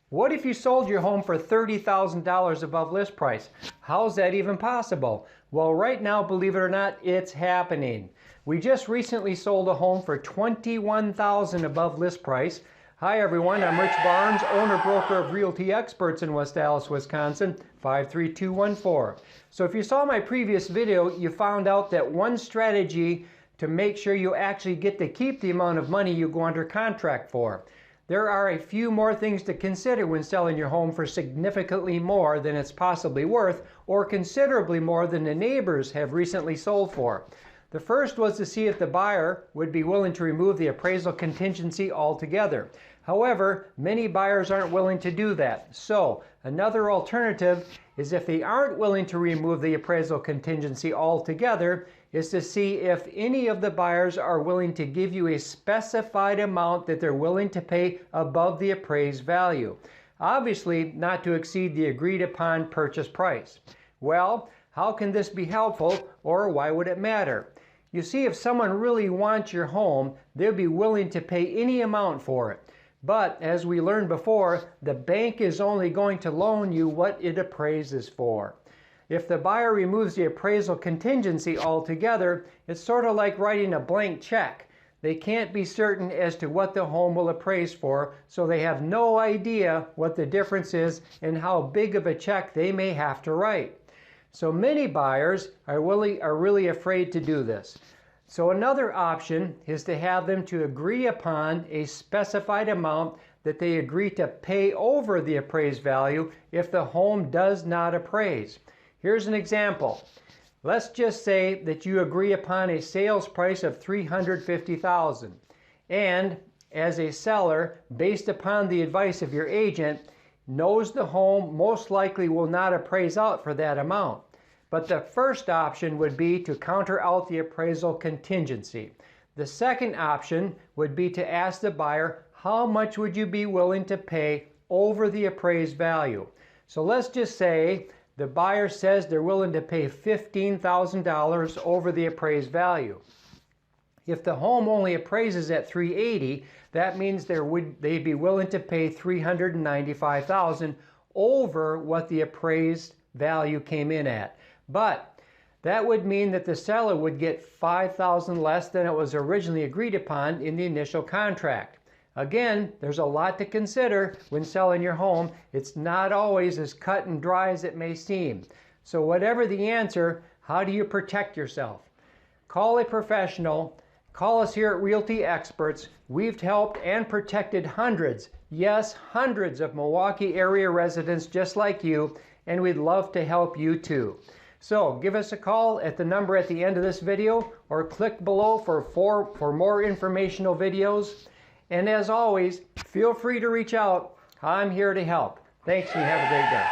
What if you sold your home for $30,000 above list price? How's that even possible? Well, right now, believe it or not, it's happening. We just recently sold a home for $21,000 above list price. Hi everyone, I'm Rich Barnes, owner-broker of Realty Experts in West Allis, Wisconsin, 53214. So if you saw my previous video, you found out that one strategy to make sure you actually get to keep the amount of money you go under contract for. There are a few more things to consider when selling your home for significantly more than it's possibly worth, or considerably more than the neighbors have recently sold for. The first was to see if the buyer would be willing to remove the appraisal contingency altogether. However, many buyers aren't willing to do that. So, another alternative is, if they aren't willing to remove the appraisal contingency altogether, is to see if any of the buyers are willing to give you a specified amount that they're willing to pay above the appraised value. Obviously, not to exceed the agreed upon purchase price. Well, how can this be helpful, or why would it matter? You see, if someone really wants your home, they'll be willing to pay any amount for it. But as we learned before, the bank is only going to loan you what it appraises for. If the buyer removes the appraisal contingency altogether, it's sort of like writing a blank check. They can't be certain as to what the home will appraise for, so they have no idea what the difference is and how big of a check they may have to write. So many buyers are really afraid to do this. So another option is to have them to agree upon a specified amount that they agree to pay over the appraised value if the home does not appraise. Here's an example. Let's just say that you agree upon a sales price of $350,000, and as a seller, based upon the advice of your agent, knows the home most likely will not appraise out for that amount. But the first option would be to counter out the appraisal contingency. The second option would be to ask the buyer, how much would you be willing to pay over the appraised value? So let's just say the buyer says they're willing to pay $15,000 over the appraised value. If the home only appraises at $380,000, that means they'd be willing to pay $395,000 over what the appraised value came in at. But that would mean that the seller would get $5,000 less than it was originally agreed upon in the initial contract. Again, there's a lot to consider when selling your home. It's not always as cut and dry as it may seem. So whatever the answer, how do you protect yourself? Call a professional. Call us here at Realty Experts. We've helped and protected hundreds, yes, hundreds of Milwaukee area residents just like you, and we'd love to help you too. So give us a call at the number at the end of this video, or click below for more informational videos. And as always, feel free to reach out. I'm here to help. Thanks, and have a great day.